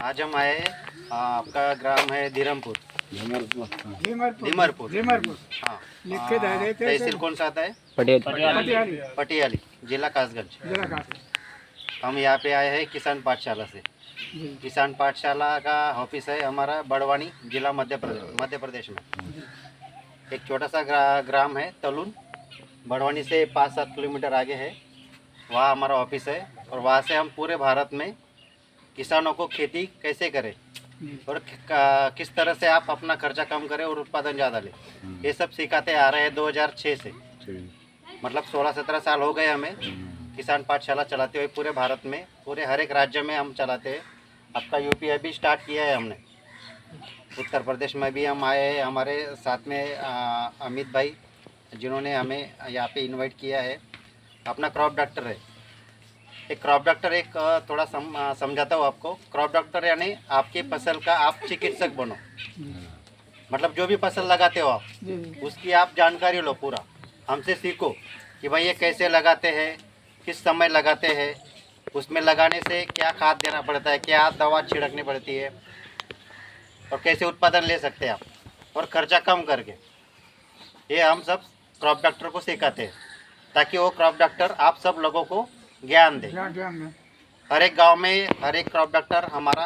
आज हम आए हैं, आपका ग्राम है धीरमपुर, धीमरपुर। हाँ, लिखे दे रहे थे तहसील कौन सा आता है? पटियाली पटियाली, जिला कासगंज। जिला का हम यहाँ पे आए हैं किसान पाठशाला से। जी किसान पाठशाला का ऑफिस है हमारा बड़वानी, जिला मध्य प्रदेश में। एक छोटा सा ग्राम है तलून, बड़वानी से 5-7 किलोमीटर आगे है, वहाँ हमारा ऑफिस है। और वहाँ से हम पूरे भारत में किसानों को खेती कैसे करें और किस तरह से आप अपना खर्चा कम करें और उत्पादन ज़्यादा लें, ये सब सिखाते आ रहे हैं 2006 से। मतलब 16-17 साल हो गए हमें किसान पाठशाला चलाते हुए पूरे भारत में, पूरे हर एक राज्य में हम चलाते हैं। आपका यूपी अभी स्टार्ट किया है हमने, उत्तर प्रदेश में भी हम आए हैं। हमारे साथ में अमित भाई, जिन्होंने हमें यहाँ पे इनवाइट किया है। अपना क्रॉप डॉक्टर है। एक क्रॉप डॉक्टर एक थोड़ा समझाता हूँ आपको। क्रॉप डॉक्टर यानी आपकी फसल का आप चिकित्सक बनो। मतलब जो भी फसल लगाते हो आप, उसकी आप जानकारी लो पूरा, हमसे सीखो कि भाई ये कैसे लगाते हैं, किस समय लगाते हैं, उसमें लगाने से क्या खाद देना पड़ता है, क्या दवा छिड़कनी पड़ती है, और कैसे उत्पादन ले सकते हैं आप और खर्चा कम करके। ये हम सब क्रॉप डॉक्टर को सिखाते हैं ताकि वो क्रॉप डॉक्टर आप सब लोगों को ज्ञान दे। हर एक गांव में हर एक क्रॉप डॉक्टर हमारा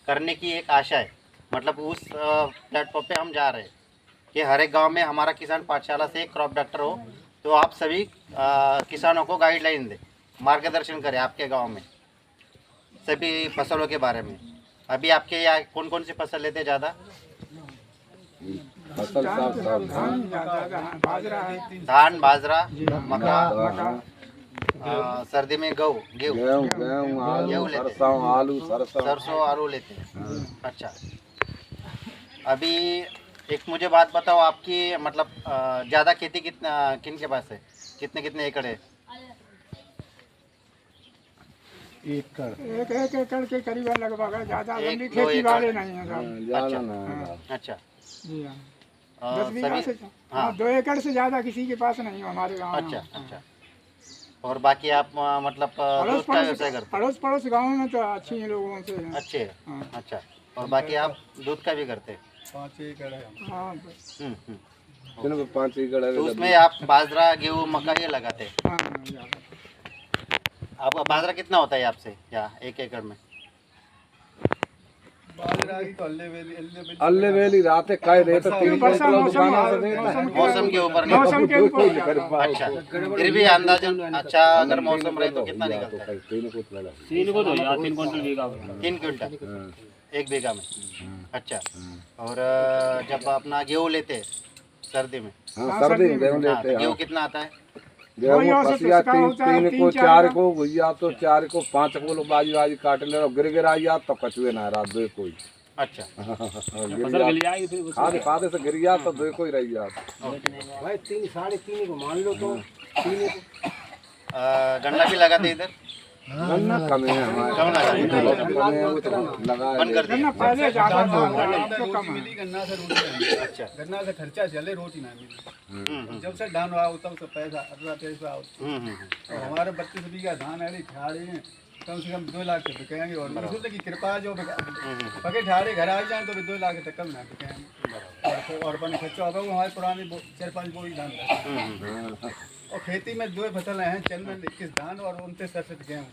करने की एक आशा है। मतलब उस प्लेटफॉर्म पे हम जा रहे हैं कि हर एक गांव में हमारा किसान पाठशाला से एक क्रॉप डॉक्टर हो, तो आप सभी किसानों को गाइडलाइन दे, मार्गदर्शन करें आपके गांव में सभी फसलों के बारे में। अभी आपके यहाँ कौन कौन सी फसल लेते ज़्यादा? फसल धान, बाजरा, मक्का, सर्दी में गेहूँ लेते हैं, सरसों, आलू लेते हैं। अच्छा, अभी एक मुझे बात बताओ, आपकी मतलब ज़्यादा खेती किन के पास है? कितने एकड़ है? एक एकड़ के करीब लगभग, ज़्यादा लंबी खेती वाले नहीं है साहब। अच्छा जी हाँ, 10 बीघा से हाँ 2 एकड़ से ज़्यादा किसी के पास नहीं है हमारे गाँव में। अच्छा। और बाकी आप मतलब दूध का व्यवसाय करते हैं? पड़ोस गाँव में तो अच्छी हैं लोगों से हैं। अच्छे है। हाँ। अच्छा, और बाकी आप दूध का भी करते हैं? 5 एकड़ है। हाँ 5 एकड़ है। तो उसमें आप बाजरा, गेहूँ, मक्का ये लगाते हैं? हाँ। आपका बाजरा कितना होता है आपसे या 1 एकड़ में? अल्ले वेली रात कह रहे तो मौसम के ऊपर अच्छा, फिर भी अंदाजन अच्छा अगर मौसम रहे तो कितना निकलता है? 3 क्विंटल 1 बीघा में। अच्छा, और जब अपना गेहूँ लेते हैं सर्दी में, सर्दी में गेहूँ लेते हैं, गेहूँ कितना आता है? गेहूँ फसिया 3 को 4 को भैया, तो 4 को 5 को बाजी काट ले, गिर आइया तो कचुए ना रात 2 कोई। अच्छा, खादे से गिर गया तो 2 कोई रह गया भाई 3 साढ़े 3 को मान लो तो 3 गन्ना भी लगाते इधर? गन्ना कम है हमारे, कम लगा बंद कर दिया। पहले ज़्यादा था, तो कम है। गन्ना से रोटी अच्छा, गन्ना से खर्चा चले, रोटी ना मिली। जब से धान आओ तब से पैसा 18-23 आओ। और हमारे 32 बीघा धान है, ठाड़े हैं, कम से कम 2 लाख के बिकेंगे। और मंसूर की कृपा जो पके ठाड़े घर आ जाए तो भी 2 लाख तक कम ना बिकेंगे। और अपने खर्चा होगा, वो हमारे पुरानी 4-5 बोरी धान है। और खेती में 2 फसलें हैं, चल में 21 धान और 29 गेहूँ।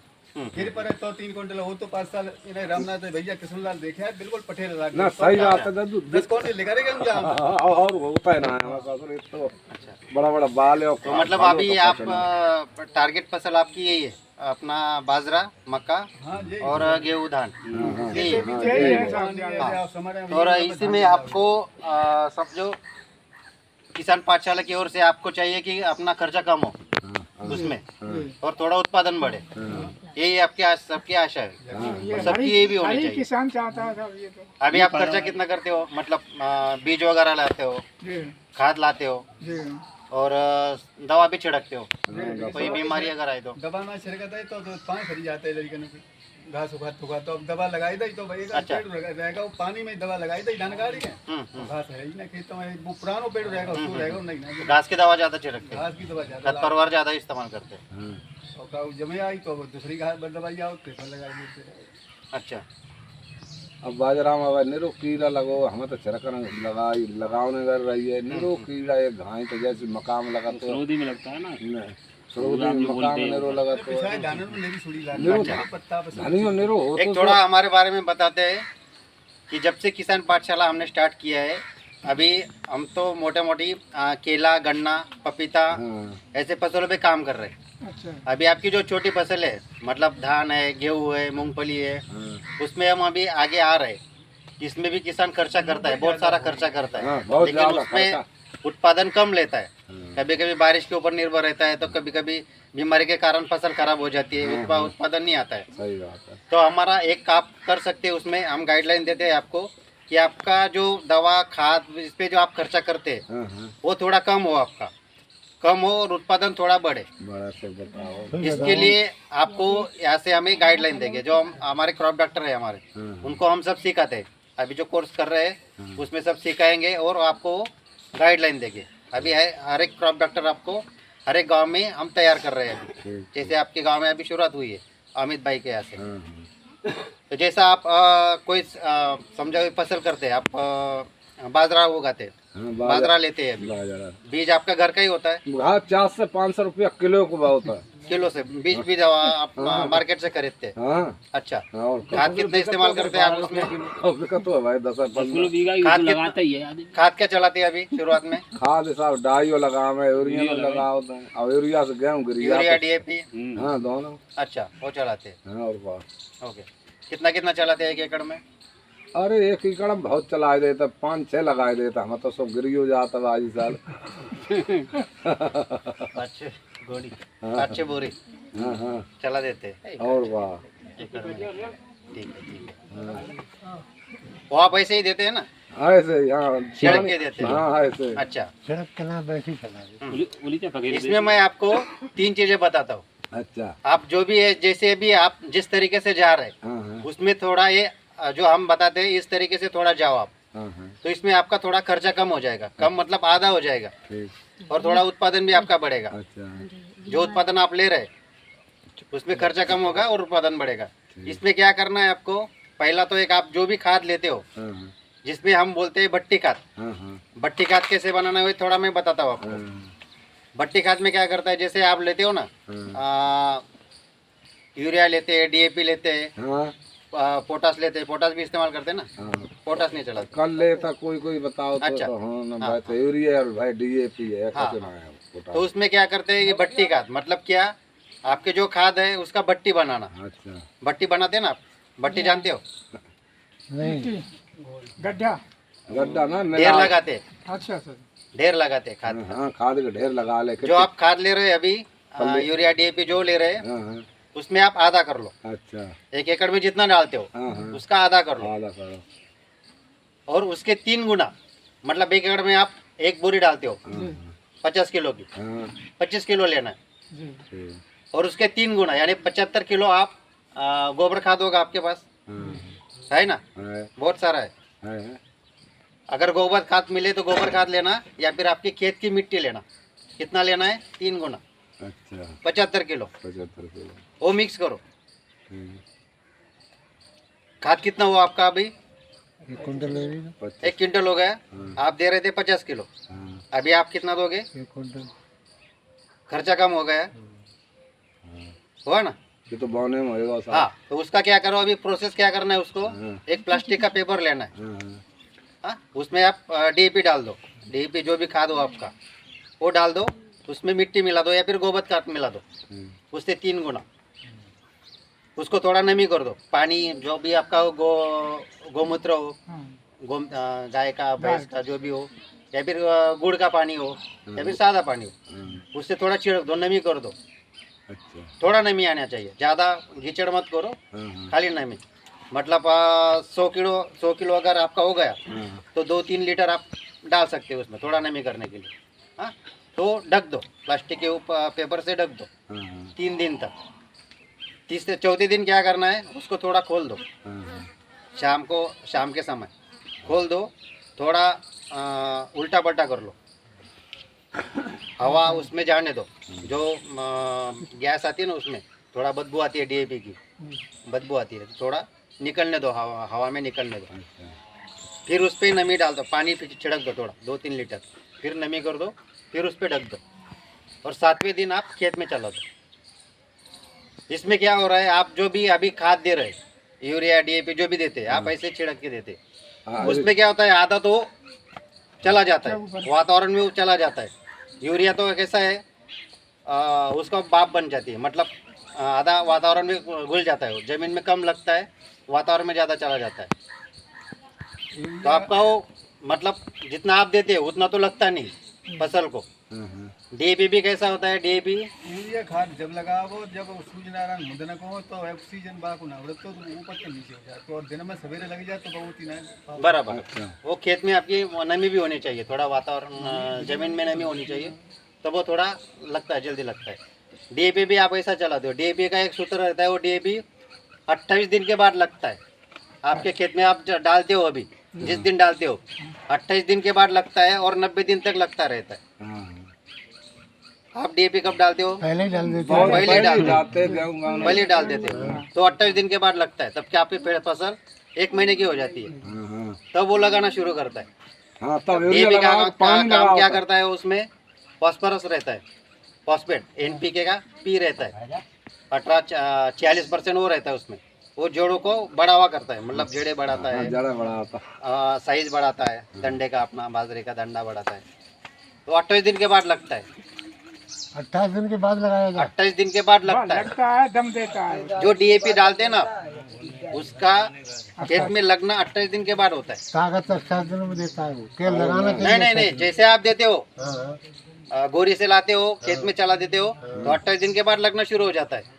फिर पर तो 3 क्विंटल हो तो 5 साल इन्हें रामनाथ भैया कृष्णलाल देखा है, बिल्कुल पटेल लाग ना। सही बात है दादू, 10 क्विंटल लेकर और होता है ना तो बड़ा बाल है। तो मतलब अभी आप टारगेट फसल आपकी यही है, अपना बाजरा, मक्का और गेहूँ, धान, यही है। और इसी में आपको समझो किसान पाठशाला की ओर से आपको चाहिए कि अपना खर्चा कम हो उसमें और थोड़ा उत्पादन बढ़े, यही आपकी सबकी आशा है और सबकी यही भी होनी चाहिए। किसान चाहता है सब ये तो। अभी आप खर्चा कितना करते हो? मतलब बीज वगैरह लाते हो, खाद लाते हो और दवा भी छिड़कते हो, कोई बीमारी अगर आए तो? दवा ना छिड़कता है तो 5 खरी जाते हैं लड़के ने, घास उगा तो अब दवा लगाई दी तो भाई पेड़ रहेगा, वो पानी में दवा लगाई दी धान गाड़ी है, घास है ही ना खेतों में, वो पुराना पेड़ रहेगा उसको रहेगा नहीं ना। घास की दवा ज़्यादा छिड़कते हैं, घास की दवा ज़्यादा, खरपतवार ज़्यादा इस्तेमाल करते हैं। और जमे आई तो दूसरी घास दवाई आओ तो लगाई। अच्छा, अब बाजरा में अब निरो कीड़ा लगो, हमें तो छिड़कन लगाने कर रही है, निरो कीड़ा ये घाई तो जैसे मकान लगा तो सरोदी में लगता है ना, सरोदी मकान में निरो लगा तो शायद दानों में लेरी सुड़ी लाग निरो पत्ता बस धनी और निरो हो एक तो थोड़ा हमारे बारे में बताते हैं कि जब से किसान पाठशाला हमने स्टार्ट किया है, अभी हम तो मोटे मोटी केला, गन्ना, पपीता हाँ, ऐसे फसलों पे काम कर रहे हैं। अच्छा अभी आपकी जो छोटी फसल है, मतलब धान है, गेहूँ है, मूंगफली है, हाँ, उसमें हम अभी आगे आ रहे हैं। इसमें भी किसान खर्चा करता है, बहुत सारा खर्चा करता हाँ, है, बहुत लेकिन ज्यादा उसमें खर्चा। उत्पादन कम लेता है। हाँ, कभी कभी बारिश के ऊपर निर्भर रहता है, तो कभी कभी बीमारी के कारण फसल खराब हो जाती है, उत्पादन नहीं आता है। सही बात है। तो हमारा एक आप कर सकते हैं, उसमें हम गाइडलाइन देते हैं आपको कि आपका जो दवा खाद इस पे जो आप खर्चा करते हैं हाँ हाँ, वो थोड़ा कम हो, आपका कम हो और उत्पादन थोड़ा बढ़े। बड़ा से बताओ। इसके लिए आपको यहाँ से हमें गाइडलाइन देंगे, जो हम हमारे क्रॉप डॉक्टर है हमारे, हाँ, उनको हम सब सिखाते हैं। अभी जो कोर्स कर रहे हैं उसमें सब सिखाएंगे और आपको गाइडलाइन देंगे। अभी है हर एक क्रॉप डॉक्टर आपको हर एक गांव में हम तैयार कर रहे हैं अभी। ठीक, जैसे आपके गांव में अभी शुरुआत हुई है अमित भाई के यहाँ से। हाँ, हाँ, तो जैसा आप कोई समझा हुई फसल करते हैं, आप बाजरा उगाते हैं, हाँ, बाजरा लेते हैं अभी, बाजरा बीज आपका घर का ही होता है, हाँ, 400 से 500 रुपया किलो को भाव होता है। किलो से बीज आप मार्केट से खरीदते हैं। हाँ, अच्छा, हाँ, और खाद कितने इस्तेमाल करते हैं आप उसमें? का तो है भाई 10-15 किलो बीघा ही खाद तो कितना- लगाता ही है आदमी। खाद क्या चलाते हैं अभी शुरुआत में? खाद साहब डाई लगा में यूरिया लगा होता है, और यूरिया से गेहूँ गिरिया यूरिया, डीएपी? हाँ दोनों। अच्छा, वो चलाते हैं। हाँ, और बात ओके, कितना कितना चलाते हैं एक एकड़ में? अरे 1 एकड़ में बहुत चला देता, 5-6 लगा देता, हम तो सब गिरी हो जाता बाजी साल। 5-6 गोली, 5-6 बोरी हाँ हाँ, चला देते हैं और वाह, एकड़ में। ठीक है। वो आप ऐसे ही देते हैं ना, ऐसे यहाँ छिड़क के देते हैं? हाँ ऐसे। अच्छा, उली क्या पकड़ इसमें मैं आपको 3 चीजें बताता हूँ। अच्छा, आप जो भी है, जैसे भी आप जिस तरीके से जा रहे हैं हाँ हाँ, उसमें थोड़ा ये जो हम बताते हैं इस तरीके से थोड़ा जाओ आप, हाँ हाँ, तो इसमें आपका थोड़ा खर्चा कम हो जाएगा। कम मतलब आधा हो जाएगा, ठीक, और थोड़ा उत्पादन भी आपका बढ़ेगा। अच्छा, जो उत्पादन आप ले रहे हैं उसमें खर्चा कम होगा और उत्पादन बढ़ेगा। इसमें क्या करना है आपको, पहला तो एक आप जो भी खाद लेते हो, हाँ हाँ, जिसमें हम बोलते हैं भट्टी खाद। हाँ हाँ, भट्टी खाद कैसे बनाना है थोड़ा मैं बताता हूँ आपको। हाँ, भट्टी खाद में क्या करता है, जैसे आप लेते हो ना, हाँ, यूरिया लेते हैं, डीएपी लेते हैं, हाँ, पोटास लेते हैं, पोटास भी इस्तेमाल करते हैं ना, हाँ, पोटास नहीं चलाते। कर लेता कोई बताओ तो, अच्छा। तो हाँ ना हाँ, भाई, तो यूरिया और भाई डीएपी है, हाँ, कैसे ना है पोटाश। तो उसमें क्या करते हैं, ये भट्टी खाद मतलब क्या, आपके जो खाद है उसका भट्टी बनाना। अच्छा, भट्टी बनाते हैं ना आप, भट्टी जानते हो? गड्ढा। गड्ढा ना ढेर मिला, लगाते हैं, अच्छा सर। ढेर लगाते हैं खाद। हाँ, खाद का ढेर लगा ले, जो आप खाद ले रहे हैं अभी, यूरिया डीएपी जो ले रहे हैं, हाँ हाँ, उसमें आप आधा कर लो। अच्छा, 1 एकड़ में जितना डालते हो हाँ हाँ, उसका आधा कर लो, आधा करो, और उसके 3 गुना, मतलब 1 एकड़ में आप 1 बोरी डालते हो हाँ 50 किलो की, हाँ, 25 किलो लेना है, जी। ठीक, और उसके 3 गुना यानी 75 किलो आप गोबर खाद होगा आपके पास, हाँ, है ना, है, बहुत सारा है। है, अगर गोबर खाद मिले तो गोबर खाद लेना, या फिर आपके खेत की मिट्टी लेना। कितना लेना है? 3 गुना, अच्छा, 75 किलो, 75 किलो, वो मिक्स करो। ठीक, खाद कितना हुआ आपका अभी? 25, 1 क्विंटल हो गया। हाँ, आप दे रहे थे 50 किलो, हाँ, अभी आप कितना दोगे? खर्चा कम हो गया, हुआ ना? ये तो बौने में होएगा साहब। हाँ, तो उसका क्या करो, अभी प्रोसेस क्या करना है उसको, हाँ, एक प्लास्टिक का पेपर लेना है, हाँ, हाँ, हाँ, उसमें आप डीएपी डाल दो, डीएपी जो भी खाद हो आपका वो डाल दो, उसमें मिट्टी मिला दो या फिर गोबर खाद मिला दो, उससे 3 गुना। उसको थोड़ा नमी कर दो, पानी जो भी आपका हो, गोमूत्र हो, हाँ, गाय का, भैंस का, जो भी हो, या फिर गुड़ का पानी हो, या फिर सादा पानी हो, हाँ, उससे थोड़ा छिड़क दो, नमी कर दो। अच्छा, थोड़ा नमी आना चाहिए, ज़्यादा कीचड़ मत करो, हाँ, हाँ, खाली नमी। मतलब 100 किलो अगर आपका हो गया हाँ, तो 2-3 लीटर आप डाल सकते हो उसमें, थोड़ा नमी करने के लिए। हाँ, तो ढक दो, प्लास्टिक के ऊपर पेपर से ढक दो हाँ, हाँ, 3 दिन तक। 3 से 4 दिन क्या करना है, उसको थोड़ा खोल दो, हाँ, हाँ, शाम के समय खोल दो, थोड़ा उल्टा पलटा कर लो, हवा उसमें जाने दो। जो गैस आती है ना उसमें थोड़ा बदबू आती है, डीएपी की बदबू आती है, थोड़ा निकलने दो, हवा हवा में निकलने दो। फिर उस पर नमी डाल दो, पानी छिड़क दो थोड़ा 2-3 लीटर, फिर नमी कर दो, फिर उस पर ढक दो और 7वें दिन आप खेत में चला दो। इसमें क्या हो रहा है, आप जो भी अभी खाद दे रहे, यूरिया DAP जो भी देते, आप ऐसे छिड़क के देते, उसमें क्या होता है, आधा तो चला जाता है, वातावरण में वो चला जाता है। यूरिया तो कैसा है, उसका बाप बन जाती है, मतलब आधा वातावरण में घुल जाता है, वो जमीन में कम लगता है, वातावरण में ज़्यादा चला जाता है। तो आपका वो मतलब जितना आप देते हो उतना तो लगता नहीं फसल को। DAP भी कैसा होता है, DAP यूरिया खाद जब लगाओ, जब सूर्य नारायण मुदन को तो ऑक्सीजन बाको ना उड़त तो ऊपर से नीचे हो जाए, तो और दिन में सवेरे लग जाए तो बहुत ही ना बराबर। वो खेत में आपकी नमी भी होनी चाहिए, थोड़ा वातावरण जमीन में नमी होनी चाहिए, तो वो थोड़ा लगता है, जल्दी लगता है। DAP भी आप ऐसा चला दो, DAP का एक सूत्र रहता है, वो DAP 28 दिन के बाद लगता है। आपके खेत में आप डालते हो, अभी जिस दिन डालते हो 28 दिन के बाद लगता है और 90 दिन तक लगता रहता है। आप DAP कब डालते हो? पहले ही डाल देते पहले डाल जाते पहले डाल देते हो, तो 28 दिन के बाद लगता है, तब क्या आपकी फसल 1 महीने की हो जाती है, तब वो लगाना शुरू करता है। हाँ, तब DAP का काम क्या करता है, उसमें फॉस्फोरस रहता है, फॉस्फेट NPK का P रहता है, 40% वो रहता है उसमें, वो जड़ों को बढ़ावा करता है, मतलब जड़ें बढ़ाता है, जड़ा बड़ा होता, साइज बढ़ाता है, डंडे का अपना बाजरे का डंडा बढ़ाता है। तो 28 दिन के बाद लगता है, 28 दिन के बाद लगाया जाए, 28 दिन के बाद लगता है। दम देता है। जो DAP डालते हैं ना, उसका खेत में लगना 28 दिन के बाद होता है। ताकत 28 दिन में देता है वो, केवल लगाना नहीं, जैसे आप देते हो, हाँ। गोरी से लाते हो, खेत में चला देते हो, तो 28 दिन के बाद लगना शुरू हो जाता है।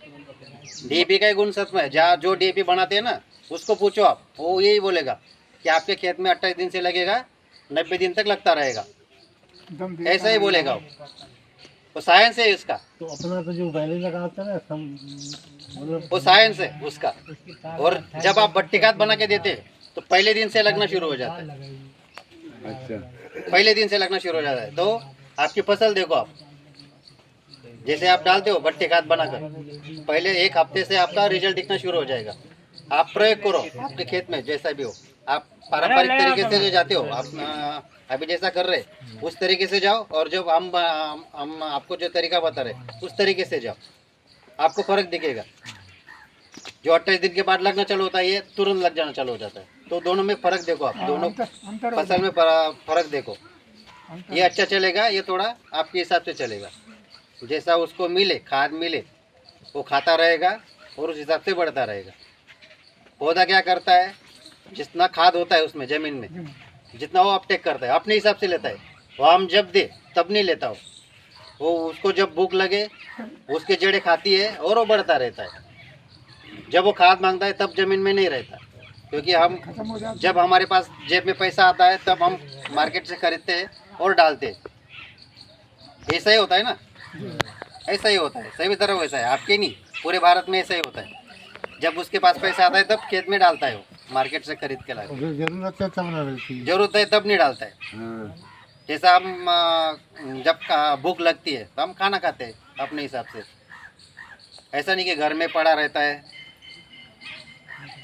DAP का एक गुण सच में है, जहाँ जो DAP बनाते हैं ना, उसको पूछो आप, वो यही बोलेगा कि आपके खेत में 28 दिन से लगेगा, 90 दिन तक लगता रहेगा, ऐसा ही बोलेगा वो साइंस है इसका। तो अपना तो जो पहले लगाता है वो साइंस है उसका। और जब आप भट्टी खाद बना के देते तो पहले दिन से लगना शुरू हो जाता है, अच्छा, पहले दिन से लगना शुरू हो जाता है। तो आपकी फसल देखो, आप जैसे आप डालते हो भट्टी खाद बनाकर, पहले 1 हफ्ते से आपका रिजल्ट दिखना शुरू हो जाएगा। आप प्रयोग करो आपके खेत में, जैसा भी हो, आप पारंपरिक तरीके से जो जाते हो, आप अभी जैसा कर रहे उस तरीके से जाओ, और जब हम आपको जो तरीका बता रहे उस तरीके से जाओ, आपको फर्क दिखेगा। जो 28 दिन के बाद लगना चालू होता है, ये तुरंत लग जाना चालू हो जाता है। तो दोनों में फर्क देखो आप, दोनों फसल में फर्क देखो। ये अच्छा चलेगा, ये थोड़ा आपके हिसाब से चलेगा, जैसा उसको मिले, खाद मिले, वो खाता रहेगा और उस हिसाब से बढ़ता रहेगा। पौधा क्या करता है, जितना खाद होता है उसमें ज़मीन में, जितना वो अपटेक करता है अपने हिसाब से लेता है। वो हम जब दे तब नहीं लेता वो उसको जब भूख लगे उसके जड़ें खाती है और वो बढ़ता रहता है। जब वो खाद मांगता है तब ज़मीन में नहीं रहता, क्योंकि हम जब हमारे पास जेब में पैसा आता है तब हम मार्केट से खरीदते हैं और डालते हैं। ऐसा ही होता है ना, ऐसा ही होता है, सभी तरह वैसा है, आपके नहीं, पूरे भारत में ऐसा ही होता है। जब उसके पास पैसा आता है तब खेत में डालता है, वो मार्केट से खरीद के लाता है। जरूरत है तब ना रहती है, जरूरत है तब नहीं डालता है। जैसा हम जब भूख लगती है तो हम खाना खाते हैं अपने हिसाब से, ऐसा नहीं कि घर में पड़ा रहता है,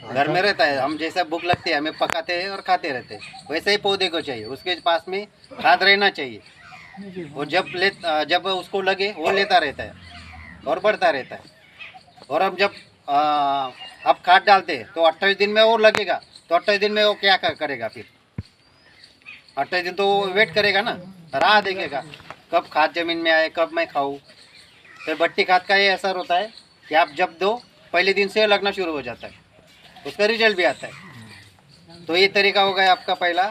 घर में रहता है, हम जैसा भूख लगती है हमें पकाते हैं और खाते रहते हैं। वैसे ही पौधे को चाहिए, उसके पास में खाद रहना चाहिए, वो जब उसको लगे वो लेता रहता है और बढ़ता रहता है। और हम जब अब खाद डालते हैं तो 28 दिन में वो लगेगा, तो 28 दिन में वो क्या करेगा, फिर 28 दिन तो वो वेट करेगा ना, राह देखेगा कब खाद जमीन में आए, कब मैं खाऊं। तो भट्टी खाद का ये असर होता है कि आप जब दो पहले दिन से लगना शुरू हो जाता है, उसका रिजल्ट भी आता है। तो ये तरीका हो गया आपका पहला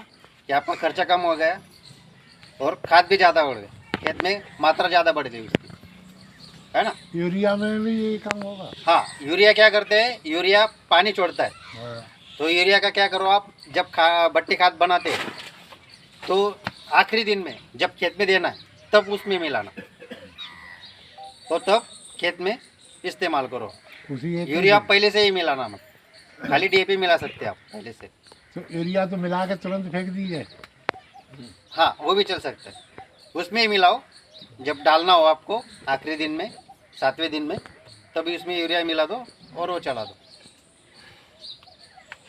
कि आपका खर्चा कम हो गया और खाद भी ज़्यादा बढ़ गया, खेत में मात्रा ज़्यादा बढ़ गई उसकी, है ना। यूरिया में भी ये काम होगा। हाँ, यूरिया क्या करते हैं, यूरिया पानी छोड़ता है, तो यूरिया का क्या करो आप, जब भट्टी खाद बनाते हैं तो आखिरी दिन में जब खेत में देना है तब उसमें मिलाना, तो तब खेत में इस्तेमाल करो। यूरिया पहले से ही मिलाना मत, खाली DAP मिला सकते हैं आप पहले से। तो यूरिया तो मिला के तुरंत फेंक दीजिए। हाँ, वो भी चल सकता है, उसमें ही मिलाओ जब डालना हो आपको आखिरी दिन में, 7वें दिन में, तभी उसमें यूरिया मिला दो और वो चला दो।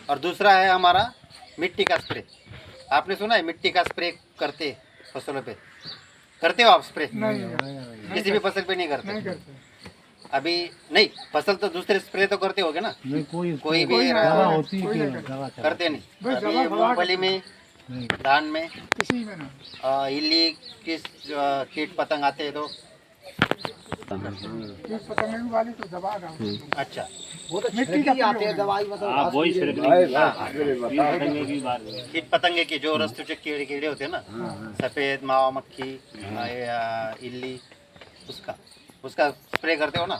और दूसरा है हमारा मिट्टी का स्प्रे। आपने सुना है मिट्टी का स्प्रे करते फसलों पे? करते हो आप स्प्रे? नहीं किसी भी फसल पे नहीं करते? नहीं करते। अभी नहीं, फसल तो दूसरे स्प्रे तो करते होगे ना? कोई भी कोई नहीं करते नहीं। बस अभी दवा फवा मूंगफली में, धान में, किसी में ना इल्ली किस कीट पतंग आते हैं तो कीट पतंगे वाली तो दवा का अच्छा मिट्टी का आते हैं दवाई कीट पतंगे की जो रस्तुचक कीड़े कीड़े होते हैं ना, सफेद मावा मक्खी, इल्ली, उसका स्प्रे करते हो ना?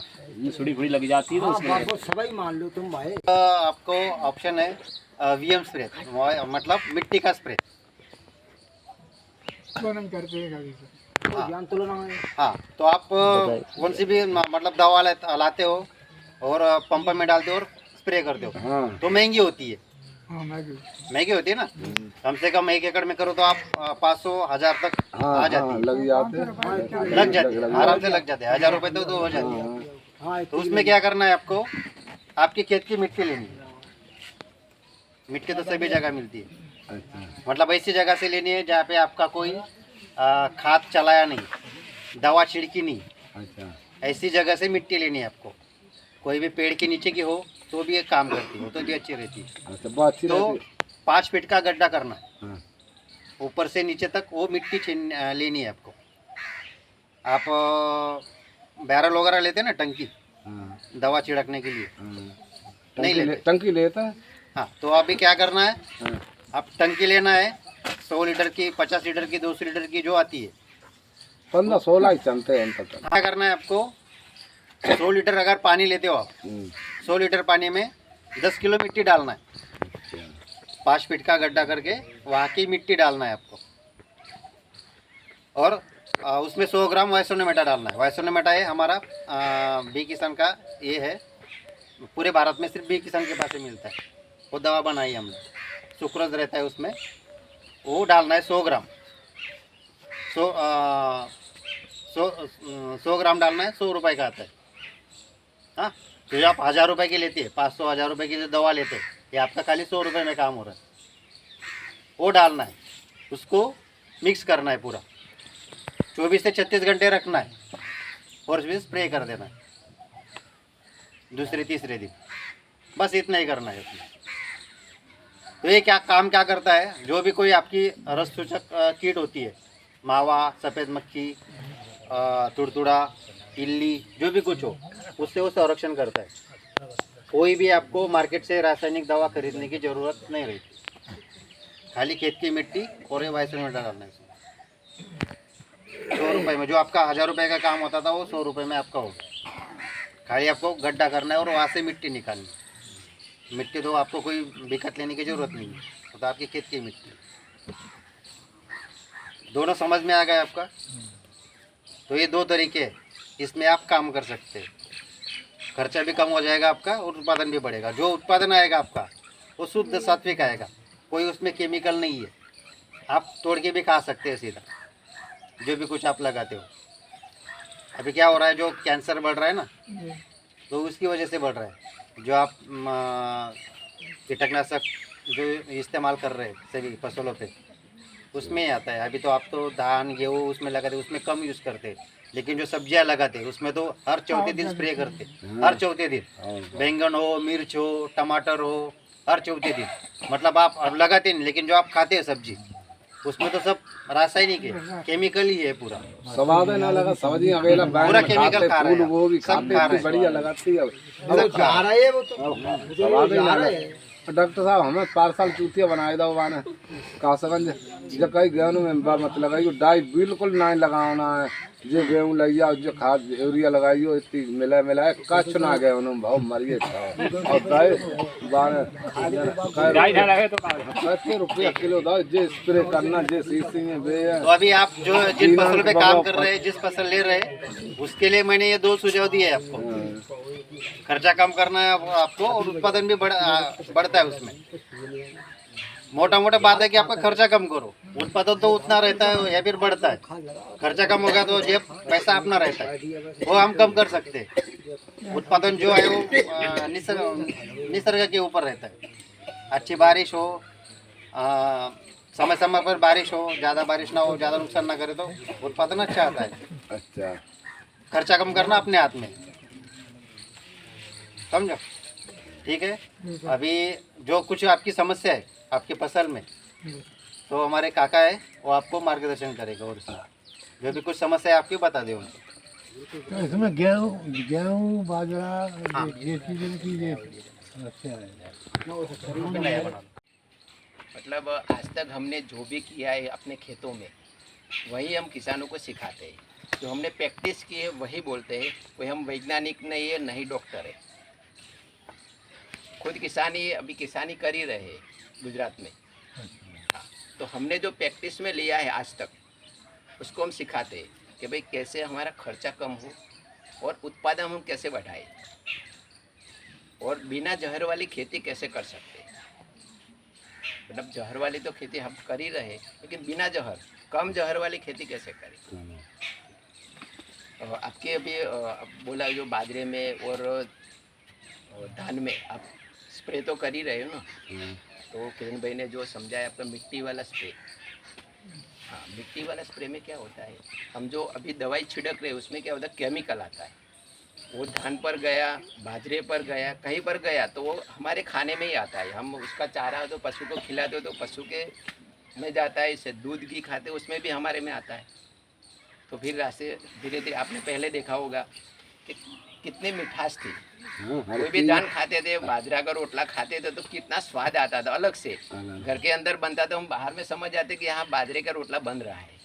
थोड़ी थोड़ी लग जाती है तो उसके सभी मान लो तुम भाई। आपको ऑप्शन है वीएम स्प्रे, मतलब मिट्टी का स्प्रे। तो नहीं करते हैं कभी से। हाँ, तो आप कौन सी भी मतलब दवा लाते हो और पंप में डालते हो और स्प्रे करते हो, हाँ तो महंगी होती है। हाँ महंगी होती है ना? कम से कम 1 एकड़ में करो तो आप 500-1000 तक आ जाती है। लग जाते लग जाती है, आराम से लग जाते हैं। 1000 रुपए तो हो जाती है। तो उसमें क्या करना है आपको, आपकी खेत की मिट्टी लेनी है। मिट्टी तो सभी जगह मिलती है, मतलब ऐसी जगह से लेनी है जहाँ पे आपका कोई खाद चलाया नहीं, दवा छिड़की नहीं, अच्छा ऐसी जगह से मिट्टी लेनी है आपको। कोई भी पेड़ के नीचे की हो तो भी एक काम करती हो, तो भी अच्छी रहती है। अच्छा बहुत अच्छी तो रहती 5 फीट का गड्ढा करना है, हाँ। ऊपर से नीचे तक वो मिट्टी लेनी है आपको। आप बैरल वगैरह लेते हैं ना, टंकी, हाँ, दवा छिड़कने के लिए हाँ। नहीं लेते? टंकी लेता है हाँ, तो अभी क्या करना है, हाँ। आप टंकी लेना है 100 लीटर की, 50 लीटर की, 200 लीटर की जो आती है। 15-16 ही चलते हैं तक। क्या करना है आपको, 100 लीटर अगर पानी लेते हो आप, 100 लीटर पानी में 10 किलो मिट्टी डालना है। 5 फीट का गड्ढा करके वहाँ की मिट्टी डालना है आपको। और उसमें 100 ग्राम वाइसोनेमेटा डालना है। वाइसोनेमेटा है हमारा बी किसान का, ये है पूरे भारत में सिर्फ बी किसान के पास ही मिलता है। वो दवा बनाई हमने, सुक्रोज रहता है उसमें, वो डालना है 100 ग्राम। 100 ग्राम डालना है, 100 रुपये का आता है। हाँ, तो जो आप 1000 रुपये की लेती है, 500-1000 रुपये की जो दवा लेते हैं, ये आपका खाली 100 रुपये में काम हो रहा है। वो डालना है, उसको मिक्स करना है पूरा, 24 से 36 घंटे रखना है और उसमें स्प्रे कर देना है दूसरे तीसरे दिन। बस इतना ही करना है उसमें। तो ये क्या करता है, जो भी कोई आपकी रस सूचक कीट होती है, मावा, सफ़ेद मक्खी, तुड़तुड़ा, इल्ली, जो भी कुछ हो, उससे वो संरक्षण करता है। कोई भी आपको मार्केट से रासायनिक दवा खरीदने की ज़रूरत नहीं रहती। खाली खेत की मिट्टी और ये वाइसोनेमेटा डालना है इसमें। 100 रुपये में जो आपका 1000 रुपये का काम होता था, वो 100 रुपये में आपका होगा। खाली आपको गड्ढा करना है और वहाँ से मिट्टी निकालनी है। मिट्टी तो आपको कोई दिक्कत लेने की ज़रूरत नहीं है, तो आपकी खेत की मिट्टी। दोनों समझ में आ गए आपका? तो ये 2 तरीके हैं, इसमें आप काम कर सकते हैं। खर्चा भी कम हो जाएगा आपका और उत्पादन भी बढ़ेगा। जो उत्पादन आएगा आपका वो शुद्ध सात्विक आएगा, कोई उसमें केमिकल नहीं है। आप तोड़ के भी खा सकते हैं सीधा, जो भी कुछ आप लगाते हो। अभी क्या हो रहा है, जो कैंसर बढ़ रहा है ना, तो उसकी वजह से बढ़ रहा है। जो आप कीटनाशक जो इस्तेमाल कर रहे हैं सभी फसलों पे, उसमें ही आता है। अभी तो आप तो धान गेहूँ उसमें लगाते, उसमें कम यूज़ करते, लेकिन जो सब्जियां लगाते उसमें तो हर चौथे दिन स्प्रे करते। हर चौथे दिन, बैंगन हो, मिर्च हो, टमाटर हो, हर चौथे दिन। मतलब आप अब लगाते नहीं, लेकिन जो आप खाते हैं सब्जी, उसमें तो सब रासायनिक है, केमिकल ही है पूरा। स्वाद ना लगा, समझ नहीं अगला पूरा केमिकल खा रहे हैं, वो भी सब खाते खा हैं, रहे हैं। बढ़िया लगाती है। सब खा रहे हैं, वो तो स्वाद ही ना लगा। डॉक्टर साहब हमें पार्सल चूतिया बनाए दो वाने कासगंज जब कई गेहूं में मत लगाइयो, डाई बिल्कुल ना लगाना है। जो गेहूं लगिया जो खाद यूरिया लगाइयो, इतनी मिलाए कछ ना गेहूं में भाव मरिए और कई बार ₹100 रुपया किलो दो जे स्प्रे करना, जे सीसी में बे। तो अभी आप जो जिन फसलों पे काम कर रहे हैं, जिस फसल ले रहे हैं, उसके लिए मैंने ये 2 सुझाव दिए आपको। खर्चा कम करना है आपको और उत्पादन भी बढ़ता है उसमें। मोटा बात है कि आपका खर्चा कम करो, उत्पादन तो उतना रहता है या फिर बढ़ता है। खर्चा कम होगा तो जेब पैसा अपना रहता है, वो हम कम कर सकते हैं। उत्पादन जो है वो निसर्ग के ऊपर रहता है। अच्छी बारिश हो, समय समय पर बारिश हो, ज़्यादा बारिश ना हो, ज़्यादा नुकसान ना करे तो उत्पादन अच्छा आता है। अच्छा खर्चा कम करना अपने हाथ में, समझो। ठीक है, अभी जो कुछ आपकी समस्या है आपकी फसल में, तो हमारे काका है वो आपको मार्गदर्शन करेगा, और इसमें जो भी कुछ समस्या है आपकी बता दे उनको। तो इसमें गेहूँ बाजरा हाँ। ये चीज़ें की ये समस्या है। मतलब आज तक हमने जो भी किया है अपने खेतों में, वही हम किसानों को सिखाते हैं। जो हमने प्रैक्टिस की है वही बोलते हैं। कोई हम वैज्ञानिक नहीं है, नहीं डॉक्टर है। खुद किसानी, अभी किसानी कर ही रहे हैं गुजरात में। हाँ, तो हमने जो प्रैक्टिस में लिया है आज तक, उसको हम सिखाते हैं कि भाई कैसे हमारा खर्चा कम हो और उत्पादन हम कैसे बढ़ाए, और बिना जहर वाली खेती कैसे कर सकते हैं। मतलब जहर वाली तो खेती हम कर ही रहे, लेकिन बिना जहर, कम जहर वाली खेती कैसे करें। आपके अभी बोला जो बाजरे में और धान में आप स्प्रे तो कर ही रहे हो ना। तो किरण भाई ने जो समझाया आपका मिट्टी वाला स्प्रे, हाँ, मिट्टी वाला स्प्रे में क्या होता है, हम जो अभी दवाई छिड़क रहे हैं उसमें क्या होता है, केमिकल आता है। वो धान पर गया, बाजरे पर गया, कहीं पर गया तो वो हमारे खाने में ही आता है। हम उसका चारा तो पशु को खिलाते हो तो पशु के में जाता है, इससे दूध घी खाते उसमें भी हमारे में आता है। तो फिर रास्ते धीरे धीरे आपने पहले देखा होगा कि कितनी मिठास थी। कोई भी धान खाते थे, बाजरा का रोटला खाते थे तो कितना स्वाद आता था अलग से। घर के अंदर बनता तो हम बाहर में समझ जाते कि यहाँ बाजरे का रोटला बन रहा है।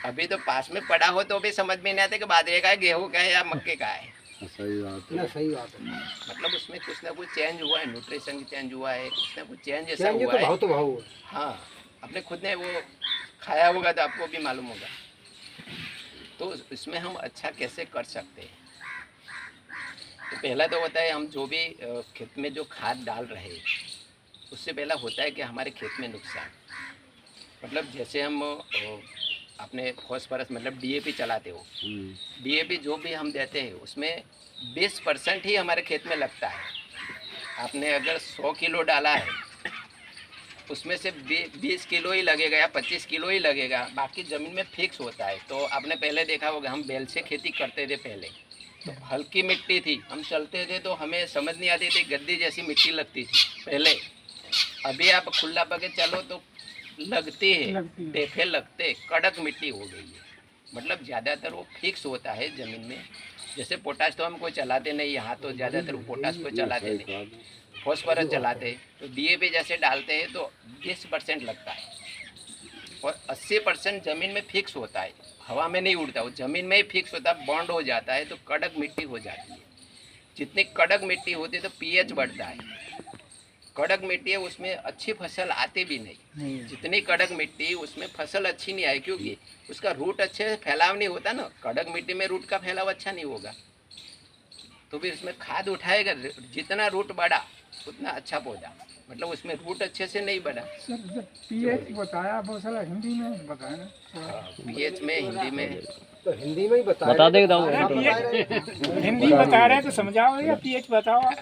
अभी तो पास में पड़ा हो तो भी समझ में नहीं आता कि बाजरे का है, गेहूं का है या मक्के का है। सही बात है। सही बात है। मतलब उसमें कुछ ना कुछ चेंज हुआ है, न्यूट्रिशन चेंज हुआ है, कुछ ना कुछ चेंज ऐसा हुआ है। तो भाव हाँ, आपने खुद ने वो खाया होगा तो आपको भी मालूम होगा। तो इसमें हम अच्छा कैसे कर सकते हैं। तो पहला तो होता है हम जो भी खेत में जो खाद डाल रहे हैं, उससे पहला होता है कि हमारे खेत में नुकसान, मतलब जैसे हम अपने फॉस्फरस मतलब डीएपी चलाते हो, डीएपी जो भी हम देते हैं उसमें 20% ही हमारे खेत में लगता है। आपने अगर 100 किलो डाला है उसमें से 20 किलो ही लगेगा या 25 किलो ही लगेगा, बाकी ज़मीन में फिक्स होता है। तो आपने पहले देखा होगा हम बैल से खेती करते थे पहले, तो हल्की मिट्टी थी, हम चलते थे तो हमें समझ नहीं आती थी, गद्दी जैसी मिट्टी लगती थी पहले। अभी आप खुला पके चलो तो लगती है, टेफे लगते, कड़क मिट्टी हो गई है। मतलब ज़्यादातर वो फिक्स होता है ज़मीन में। जैसे पोटाश तो हम कोई चलाते नहीं यहाँ, तो ज़्यादातर पोटाश को चलाते नहीं, फॉस्फरस चलाते। तो डीएपी जैसे डालते हैं तो 20% लगता है और 80% ज़मीन में फिक्स होता है, हवा में नहीं उड़ता, वो ज़मीन में ही फिक्स होता है, बॉन्ड हो जाता है, तो कड़क मिट्टी हो जाती है। जितनी कड़क मिट्टी होती है तो पीएच बढ़ता है। कड़क मिट्टी है उसमें अच्छी फसल आती भी नहीं। जितनी कड़क मिट्टी उसमें फसल अच्छी नहीं आई, क्योंकि उसका रूट अच्छे से फैलाव नहीं होता ना। कड़क मिट्टी में रूट का फैलाव अच्छा नहीं होगा, तो फिर उसमें खाद उठाएगा, जितना रूट बढ़ा उतना अच्छा पौधा, मतलब उसमें रूट अच्छे से नहीं बढ़ा। सर जब पीएच बताया बहुत सारा हिंदी में बताया ना। पीएच में हिंदी में तो हिंदी में ही बता देगा हिंदी बता रहे तो समझाओ या पीएच बताओ आप।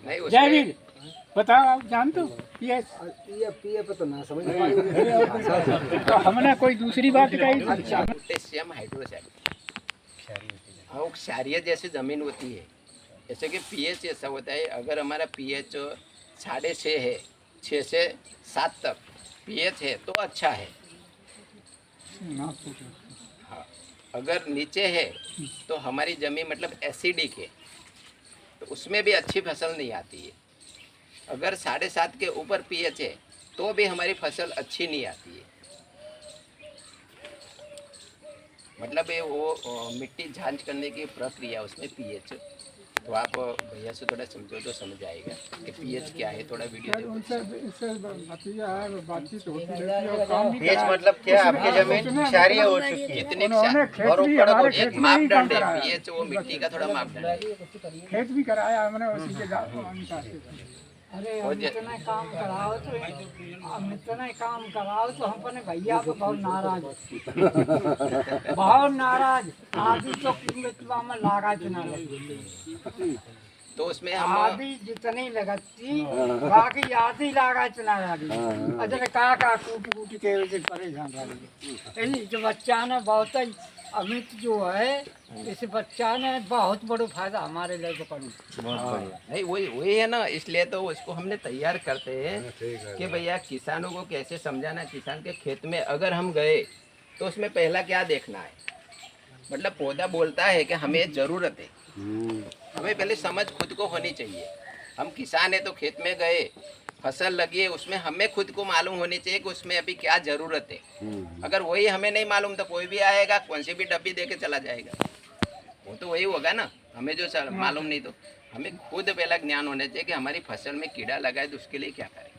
नहीं जयवीर बताओ, आप जानते हो पीएच? पीएफ तो ना समझ तो हमने कोई दूसरी बात कही। पोटेशियम हाइड्रोक्साइड, हाँ, क्षारीय जैसी ज़मीन होती है। जैसे कि पीएच ऐसा होता है, अगर हमारा पीएच 6.5 है, 6 से 7 तक पीएच है तो अच्छा है। हाँ, अगर नीचे है तो हमारी ज़मीन मतलब एसिडिक है, तो उसमें भी अच्छी फसल नहीं आती है। अगर 7.5 के ऊपर पीएच है तो भी हमारी फसल अच्छी नहीं आती है। मतलब ये वो मिट्टी जांच करने की प्रक्रिया, उसमें पीएच, तो आप भैया से थोड़ा समझो तो समझ आएगा कि पीएच क्या है। थोड़ा वीडियो उनसे बातचीत होती रहती है और काम भी पीएच कराया। मतलब क्या है, आपकी जमीन क्षारीय हो चुकी है, कितनी उन्होंने खेत और भी ऊपर हमारे तो खेत एक में ही काम मापदंड है कराया। पीएच, वो मिट्टी का थोड़ा मापदंड है। खेत भी कराया हमने उसी के अनुसार से। अरे हम इतना काम कराओ तो हमने भैया तो बहुत नाराज बहुत नाराज। आदि तो कीमत में लागा ना लगे। तो उसमें हम आधी जितनी लगती बाकी आधी लागत ना लगी अजर का कूट कूट के वजह से परेशान रही जो बच्चा ने बहुत ही अमित जो है इस बच्चा ने बहुत बड़ा फायदा हमारे लिए तो करूँ नहीं वही वही है ना, इसलिए तो उसको हमने तैयार करते हैं कि भैया किसानों को कैसे समझाना। किसान के खेत में अगर हम गए तो उसमें पहला क्या देखना है, मतलब पौधा बोलता है कि हमें ज़रूरत है, हमें पहले समझ खुद को होनी चाहिए। हम किसान है तो खेत में गए, फसल लगी है, उसमें हमें खुद को मालूम होनी चाहिए कि उसमें अभी क्या ज़रूरत है। अगर वही हमें नहीं मालूम तो कोई भी आएगा कौन सी भी डब्बी दे के चला जाएगा, वो तो वही होगा ना। हमें जो मालूम नहीं, तो हमें खुद पहला ज्ञान होना चाहिए कि हमारी फसल में कीड़ा लगा है तो उसके लिए क्या करें,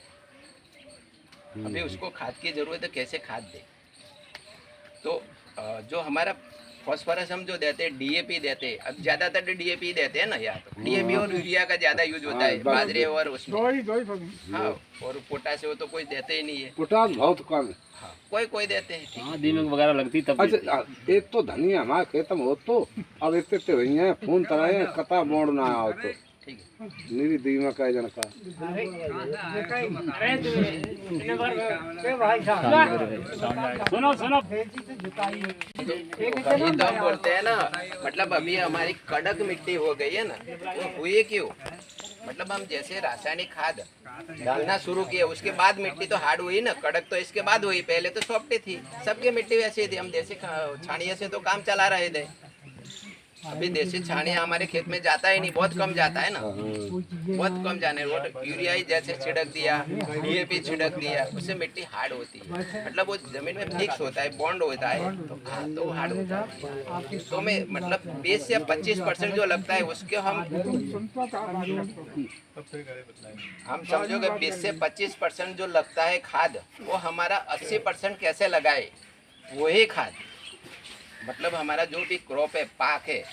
अभी उसको खाद की ज़रूरत है, कैसे खाद दें। तो जो हमारा फॉस्फोरस हम जो देते हैं डीएपी देते हैं, अब ज़्यादातर डीएपी देते हैं ना यार, तो डीएपी और यूरिया का ज़्यादा यूज होता है बाजरे और उसमें। दो ही फसलें। हाँ, और पोटाश वो तो कोई देते ही नहीं है। पोटास बहुत कम है। हाँ, कोई देते हैं, ठीक है। दीमक वगैरह लगती तब अच्छा एक तो धनिया हमारे खेत में हो तो अब इतने वही है फोन तरह कता मोड़ ना आओ तो ठीक है। निरी दीमक है जनका सुनो सुनो वही तो हम बोलते हैं ना, मतलब अभी हमारी कड़क मिट्टी हो गई है ना, वो हुई क्यों, मतलब हम जैसे रासायनिक खाद डालना शुरू किए उसके बाद मिट्टी तो हार्ड हुई ना, कड़क तो इसके बाद हुई, पहले तो सॉफ्ट थी, सबकी मिट्टी वैसी थी। हम देसी छानिया से तो काम चला रहे थे। अभी देसी छानिया हमारे खेत में जाता ही नहीं, बहुत कम जाता है ना, बहुत कम जाने। वो यूरिया ही जैसे छिड़क दिया, डीएपी छिड़क दिया, उससे मिट्टी हार्ड होती है, मतलब वो जमीन में मिक्स होता है, बॉन्ड होता है, तो हार्ड होता है। तो में मतलब 20 या 25% जो लगता है उसके हम समझो कि 20 से 25% जो लगता है खाद, वो हमारा 80% कैसे लगाए वही खाद, मतलब हमारा जो भी क्रॉप है, पाक है,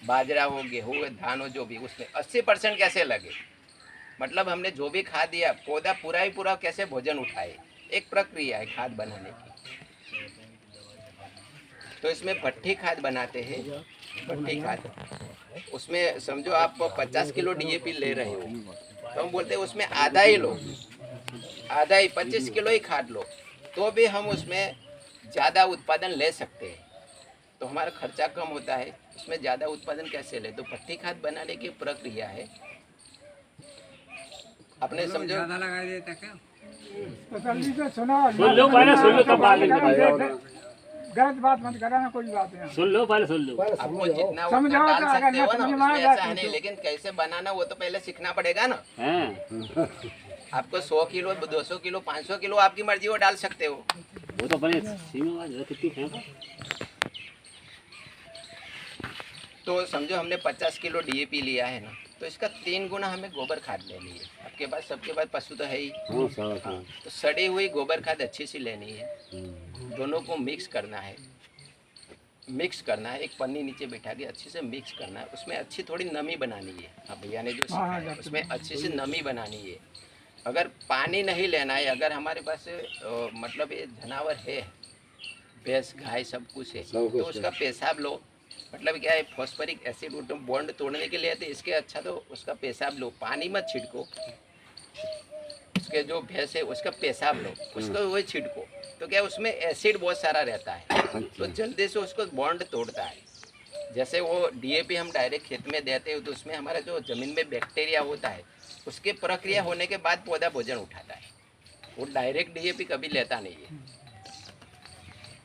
बाजरा हो, गेहूँ है, धान हो, जो भी, उसमें 80% कैसे लगे, मतलब हमने जो भी खाद दिया पौधा पूरा ही पूरा कैसे भोजन उठाए, एक प्रक्रिया है खाद बनाने की। तो इसमें भट्ठी खाद बनाते हैं, भट्ठी खाद, उसमें समझो आप 50 किलो डीएपी ले रहे हो, तो हम बोलते हैं उसमें आधा ही लो, आधा ही 25 किलो ही खाद लो, तो भी हम उसमें ज़्यादा उत्पादन ले सकते हैं। तो हमारा खर्चा कम होता है, उसमें ज़्यादा उत्पादन कैसे ले, तो भट्ठी खाद बनाने की प्रक्रिया है। आपने समझो तो जल्दी से सुनो सुन लो पहले, सुन लो तब बात करेंगे। गलत बात मत कराना, कोई बात नहीं। सुन लो पहले, सुन लो। आपको जितना उतना समझाओ डाल तो अगर सकते मैं हो ना, समझ में उसमें आ ऐसा जाती है नहीं, तो। लेकिन कैसे बनाना वो तो पहले सीखना पड़ेगा ना। हैं आपको 100 किलो 200 किलो 500 किलो आपकी मर्जी वो डाल सकते हो। वो तो अपने सीमा में जो कितनी फेंको। तो समझो हमने 50 किलो डीएपी लिया है ना, तो इसका 3 गुना हमें गोबर खाद लेनी है। आपके पास सबके पास पशु तो है ही, हाँ, तो सड़ी हुई गोबर खाद अच्छी सी लेनी है, दोनों को मिक्स करना है, मिक्स करना है, एक पन्नी नीचे बिठा के अच्छे से मिक्स करना है, उसमें अच्छी थोड़ी नमी बनानी है। हाँ, भैया ने जो सिखाया उसमें अच्छी सी नमी बनानी है। अगर पानी नहीं लेना है, अगर हमारे पास मतलब ये जानवर है, भैंस गाय सब कुछ है, तो उसका पेशाब लो, मतलब क्या है, फॉस्फोरिक एसिड बॉन्ड तोड़ने के लिए, तो इसके अच्छा तो उसका पेशाब लो, पानी मत छिड़को, उसके जो भैंस है उसका पेशाब लो, उसको वही छिड़को, तो क्या उसमें एसिड बहुत सारा रहता है, तो जल्दी से उसको बॉन्ड तोड़ता है। जैसे वो डीएपी हम डायरेक्ट खेत में देते हैं, तो उसमें हमारा जो ज़मीन में बैक्टीरिया होता है, उसके प्रक्रिया होने के बाद पौधा भोजन उठाता है, वो डायरेक्ट डीएपी कभी लेता नहीं है।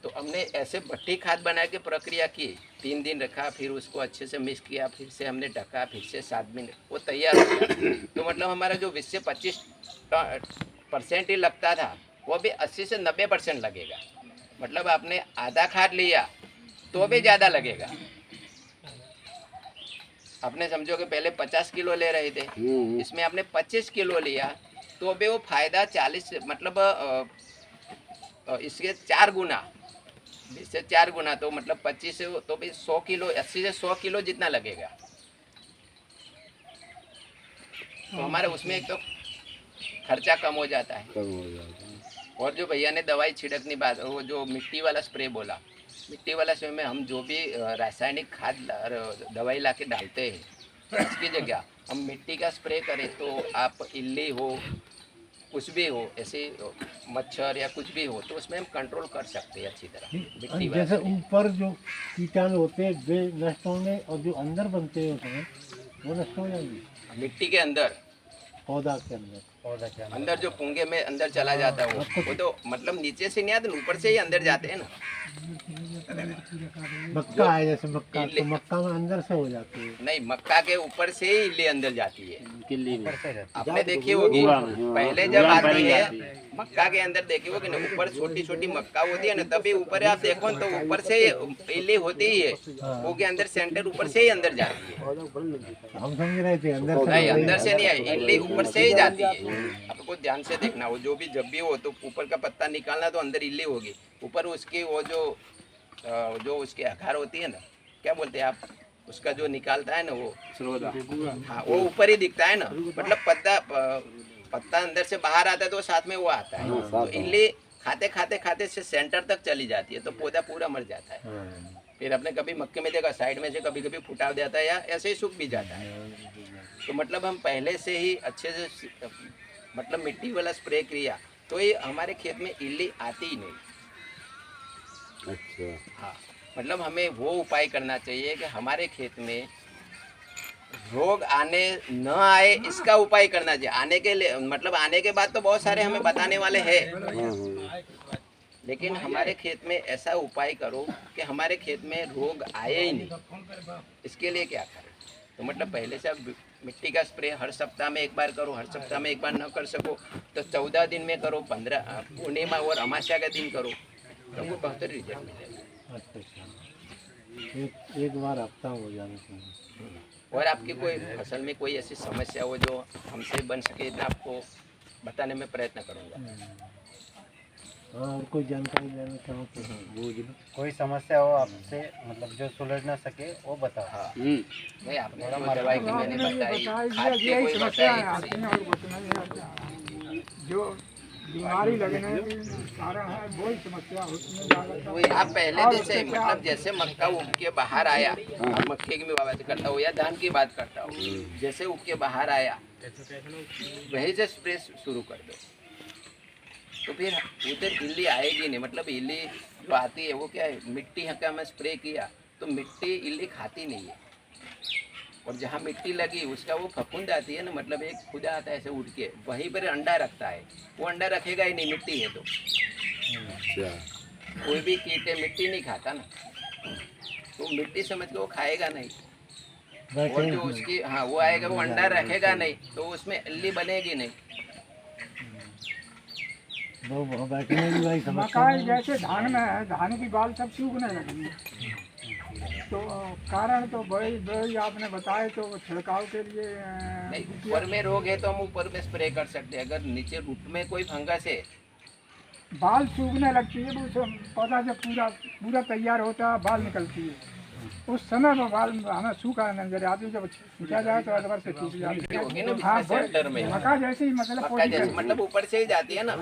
तो हमने ऐसे भट्टी खाद बना के प्रक्रिया की, 3 दिन रखा, फिर उसको अच्छे से मिक्स किया, फिर से हमने ढका, फिर से 7 दिन, वो तैयार हो गया। तो मतलब हमारा जो 20 से 25% ही लगता था, वो भी 80 से 90% लगेगा। मतलब आपने आधा खाद लिया तो भी ज़्यादा लगेगा। आपने समझो कि पहले 50 किलो ले रहे थे, इसमें आपने 25 किलो लिया, तो भी वो फायदा 40 मतलब इसके 4 गुना, 20 से 4 गुना, तो मतलब 25 से तो भी 100 किलो, 80 से 100 किलो जितना लगेगा। तो हमारे उसमें एक तो खर्चा कम हो जाता है, और जो भैया ने दवाई छिड़कनी बात, वो जो मिट्टी वाला स्प्रे बोला, मिट्टी वाला स्प्रे में हम जो भी रासायनिक खाद दवाई ला के डालते हैं, इसकी जगह हम मिट्टी का स्प्रे करें तो आप इल्ली हो कुछ भी हो ऐसे मच्छर या कुछ भी हो तो उसमें हम कंट्रोल कर सकते हैं अच्छी तरह मिट्टी वाला जैसे स्प्रे। ऊपर जो कीटाणु होते हैं वे नष्ट होंगे और जो अंदर बनते हैं उसमें वो नष्ट हो जाएंगे मिट्टी के अंदर पौधा के अंदर। अंदर जो पुंगे में अंदर चला जाता है वो तो मतलब नीचे से नहीं आते ऊपर से ही अंदर जाते हैं ना। मक्का है जैसे मक्का तो मक्का में अंदर से हो जाती है। नहीं मक्का के ऊपर से ही इल्ली अंदर जाती है। किल्ली में आपने देखी होगी पहले जब आती है मक्का के अंदर देखी होगी ना ऊपर छोटी छोटी मक्का होती है ना तभी ऊपर आप देखो तो ऊपर से इल्ली होती ही है वो के अंदर सेंटर ऊपर से ही अंदर जाती है। हम समझ रहे थे अंदर से नहीं अंदर से नहीं है इल्ली ऊपर से ही जाती है। आपको ध्यान से देखना हो जो भी जब भी हो तो ऊपर का पत्ता निकालना तो अंदर इल्ली होगी ऊपर उसकी वो जो उसकी आकार होती है ना क्या बोलते हैं आप उसका जो निकालता है ना वो हाँ वो ऊपर ही दिखता है ना मतलब पत्ता अंदर से बाहर आता है तो साथ में वो आता है तो इल्ली खाते खाते खाते से सेंटर तक चली जाती है तो पौधा पूरा मर जाता है। फिर आपने कभी मक्के में देखा साइड में से कभी कभी फुटा जाता है या ऐसे ही सूख भी जाता है। तो मतलब हम पहले से ही अच्छे से मतलब मिट्टी वाला स्प्रे किया तो ये हमारे खेत में इल्ली आती ही नहीं। अच्छा हाँ मतलब हमें वो उपाय करना चाहिए कि हमारे खेत में रोग आने न आए इसका उपाय करना चाहिए। आने के लिए मतलब आने के बाद तो बहुत सारे हमें बताने वाले हैं लेकिन हमारे खेत में ऐसा उपाय करो कि हमारे खेत में रोग आए ही नहीं। इसके लिए क्या करें तो मतलब पहले से आप मिट्टी का स्प्रे हर सप्ताह में एक बार करो हर सप्ताह में एक बार न कर सको तो 14 दिन में करो 15 पूर्णिमा और अमावस्या के दिन करो तो आपको बेहतर रिजल्ट मिलेगा। अच्छा एक बार हफ्ता हो जाना चाहिए। और आपकी कोई फसल में कोई ऐसी समस्या हो जो हमसे बन सके मैं आपको बताने में प्रयत्न करूँगा। हाँ और कोई जानकारी लेना चाहो तो वो लो। कोई समस्या हो आपसे मतलब जो सुलझ ना सके वो बताओ। हाँ नहीं आपने जो दवाई की मैंने बताई खाद की यही कोई समस्या बताई आती हैं और कुछ नहीं है। जो बीमारी लगने के कारण है वही समस्या होती है ज़्यादातर। वही आप पहले दिन से मतलब जैसे मक्का उग के बाहर आया आप मक्के की बात करता हो या धान की बात करता हो जैसे उग के बाहर आया वही से स्प्रे शुरू कर दो तो फिर उधर इल्ली आएगी नहीं। मतलब इल्ली जो आती है वो क्या है मिट्टी का में स्प्रे किया तो मिट्टी इल्ली खाती नहीं है और जहाँ मिट्टी लगी उसका वो फफूंद आती है ना मतलब एक खुदा आता है ऐसे उठ के वहीं पर अंडा रखता है वो अंडा रखेगा ही नहीं मिट्टी है तो कोई भी कीट है मिट्टी नहीं खाता ना तो मिट्टी समझ के वो खाएगा नहीं और जो उसकी हाँ वो आएगा वो अंडा रखेगा नहीं तो उसमें इल्ली बनेगी नहीं। वो बैठने की भाई समस्या मकाई जैसे धान में है धान की बाल सब सूखने लगी तो कारण तो वही आपने बताए तो छिड़काव के लिए नहीं ऊपर में रोग है तो हम ऊपर में स्प्रे कर सकते हैं। अगर नीचे रूट में कोई फंगस है बाल सूखने लगती है वो पौधा जब पूरा तैयार होता है बाल निकलती है उस समय वो बाल हमें सूखा नजर आती है जब खींचा जाए तो अदबर से खींच जाती होगी ना है। हाँ सेंटर में मक्का जैसे ही मतलब मक्का जैसे मतलब ऊपर से ही जाती है ना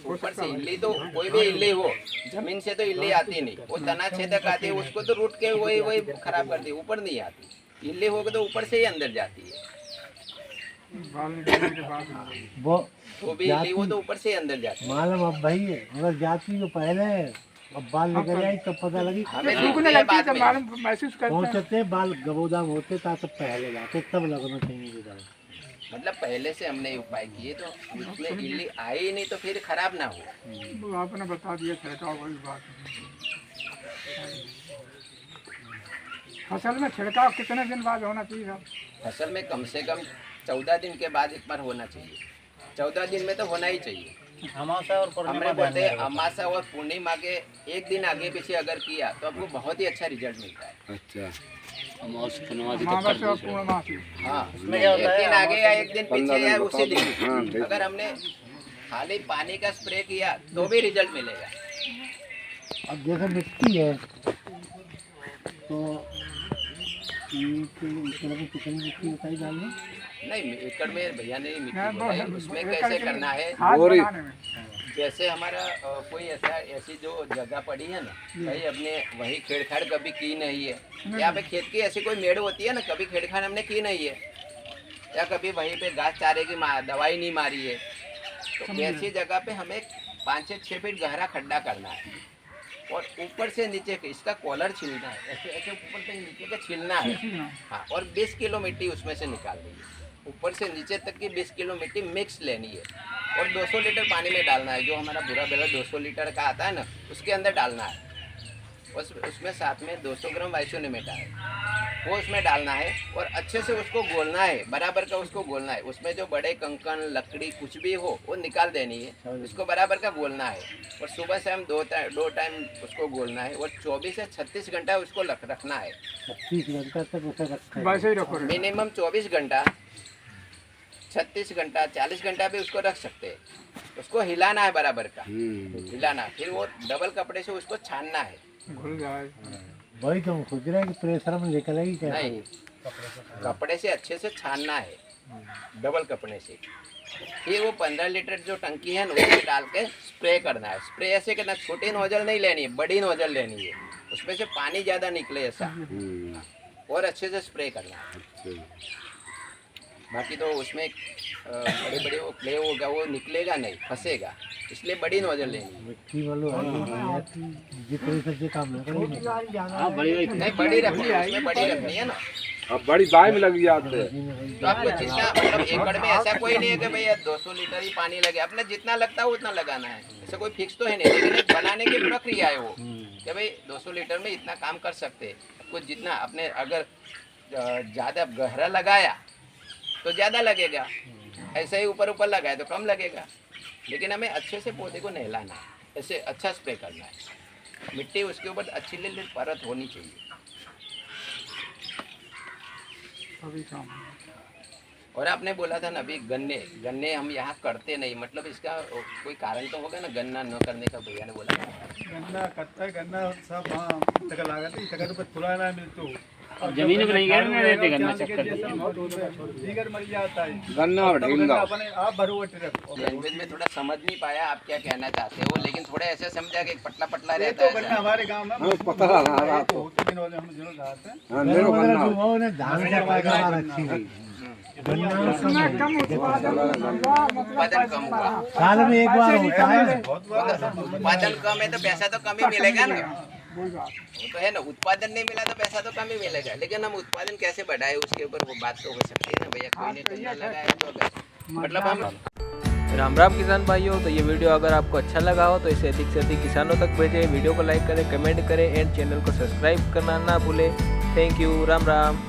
ऊपर से इल्ली तो कोई भी इल्ली हो जमीन से तो इल्ली आती नहीं वो तना छेदक आती है उसको तो रूट के वही खराब करती है ऊपर नहीं आती। इल्ली होगी तो ऊपर से ही अंदर जाती है बाल निकलने के बाद वो भी इल्ली वो तो ऊपर से ही अंदर जाती है। मालूम अब भाई है अगर जाती तो पहले अब बाल निकल आई तब पता लगी हमें सूखने दिखती है लगती है बाद जब में मालूम महसूस करते हैं। पहुँचते बाल गबोदाम होते था तब पहले जाते तब लगना चाहिए दवाई। मतलब पहले से हमने उपाय किए तो उसमें इल्ली आई ही नहीं तो फिर खराब ना हो। वो आपने बता दिया छिड़काव वाली बात। फसल में छिड़काव कितने दिन बाद होना चाहिए साहब? फसल में कम से कम 14 दिन के बाद एक बार होना चाहिए। 14 दिन में तो होना ही चाहिए। अमावस्या और पूर्णिमा हमने बोलते हैं अमावस्या और पूर्णिमा के एक दिन आगे पीछे अगर किया तो आपको बहुत ही अच्छा रिजल्ट मिलता है। अच्छा अमावस्या और पूर्णमासी हाँ एक दिन आगे या एक दिन पीछे या उसी दिन अगर हमने खाली पानी का स्प्रे किया तो भी रिजल्ट मिलेगा। अब जैसे मिट्टी है तो कितनी मिट्टी बताई डालना नहीं एकड़ में भैया ने मिट्टी बताई उसमें कैसे करना है। खाद बोरी। बनाने में जैसे हमारा कोई ऐसी जो जगह पड़ी है ना कहीं अपने वही छेड़छाड़ कभी की नहीं है। यहाँ पे खेत की ऐसी कोई मेड़ होती है ना कभी छेड़छाड़ हमने की नहीं है या कभी वहीं पे घास चारे की दवाई नहीं मारी है, तो ऐसी जगह पे हमें 5 से 6 फीट गहरा खड्डा करना है और ऊपर से नीचे के इसका कॉलर छीलना है, ऐसे ऐसे ऊपर से नीचे का छीलना है। हाँ, और 20 किलो मिट्टी उसमें से निकालनी है, ऊपर से नीचे तक की 20 किलो मिट्टी मिक्स लेनी है और 200 लीटर पानी में डालना है। जो हमारा बुरा बेला 200 लीटर का आता है ना, उसके अंदर डालना है। उसमें साथ में 200 ग्राम आइसोनिमेटा है, वो उसमें डालना है और अच्छे से उसको गोलना है, बराबर का उसको गोलना है। उसमें जो बड़े कंकड़ लकड़ी कुछ भी हो वो निकाल देनी है, इसको बराबर का गोलना है। और सुबह से हम दो टाइम उसको गोलना है और 24 से 36 घंटा उसको रखना है। 36 घंटा तक उसे रखा है। वैसे ही रखो। मिनिमम 24 घंटा, 36 घंटा, 40 घंटा भी उसको रख सकते हैं। उसको हिलाना है बराबर का, हिलाना। फिर वो डबल कपड़े से उसको छानना है। घुल जाए। वही तो हम सोच रहे हैं कि प्रेशर में निकलेगी कैसे? नहीं, कपड़े से अच्छे से छानना है, डबल कपड़े से। फिर वो 15 लीटर जो टंकी है ना, उसमें डाल के स्प्रे करना है। स्प्रे ऐसे करना, छोटी नोजल नहीं लेनी है, बड़ी नोजल लेनी है, उसमें से पानी ज़्यादा निकले ऐसा, और अच्छे से स्प्रे करना है। बाकी तो उसमें बड़े बड़े वो क्ले होगा, वो निकलेगा नहीं, फंसेगा, इसलिए बड़ी नोजल लेनी है। मिट्टी वालों जितने से काम ना करेंगे। हाँ बड़ी नहीं, बड़ी रखनी है, उसमें बड़ी रखनी है ना। अब बड़ी दाई में लग जाते हैं। तो आपको जितना, मतलब एकड़ में ऐसा कोई नहीं है कि भैया 200 लीटर ही पानी लगे, अपने जितना लगता है उतना लगाना है, ऐसा कोई फिक्स तो है नहीं। लेकिन एक बनाने की प्रक्रिया है वो, कि भाई 200 लीटर में इतना काम कर सकते हैं। कुछ जितना अपने अगर ज़्यादा गहरा लगाया तो ज़्यादा लगेगा, ऐसे ही ऊपर ऊपर लगाए तो कम लगेगा। लेकिन हमें अच्छे से पौधे को नहलाना है, ऐसे अच्छा स्प्रे करना है। मिट्टी उसके ऊपर अच्छी ले परत होनी चाहिए। अभी काम। और आपने बोला था ना अभी गन्ने हम यहाँ करते नहीं, मतलब इसका कोई कारण तो होगा ना गन्ना न करने का, भैया ने बोला। गन्ना कट्टा गन्ना सब हाँ तक लागत है, तक तो पुराना मिलतो। जमीन में नहीं गए ना रहते गन्ना चक्कर। दीगर मर जाता है गन्ना ढीला। अपने आप भरो ट्रक। लैंग्वेज में थोड़ा समझ नहीं पाया आप क्या कहना चाहते हो, लेकिन थोड़ा ऐसे समझा कि पतला पतला ये रहता तो गन्ना है। हमारे गांव में हाँ, पता रहा तो होते दिन वाले हम जरूर जाते हैं। हाँ, मेरो गन्ना वो ने धान का पैदावार अच्छी हुई। उसमें कम उत्पादन हुआ, उत्पादन कम हुआ, साल में एक बार होता है। बहुत बार उत्पादन कम है तो पैसा तो कम ही मिलेगा ना। वही बात। वो तो है ना, उत्पादन नहीं मिला तो पैसा तो कम ही मिलेगा। लेकिन हम उत्पादन कैसे बढ़ाए उसके ऊपर वो बात तो हो सकती है ना भैया। कोई ने गन्ना लगाया तो अगर मतलब हम राम राम किसान भाइयों, तो ये वीडियो अगर आपको अच्छा लगा हो तो इसे अधिक से अधिक किसानों तक भेजें। वीडियो को लाइक करें, कमेंट करें एंड चैनल को सब्सक्राइब करना ना भूलें। Thank you. राम राम।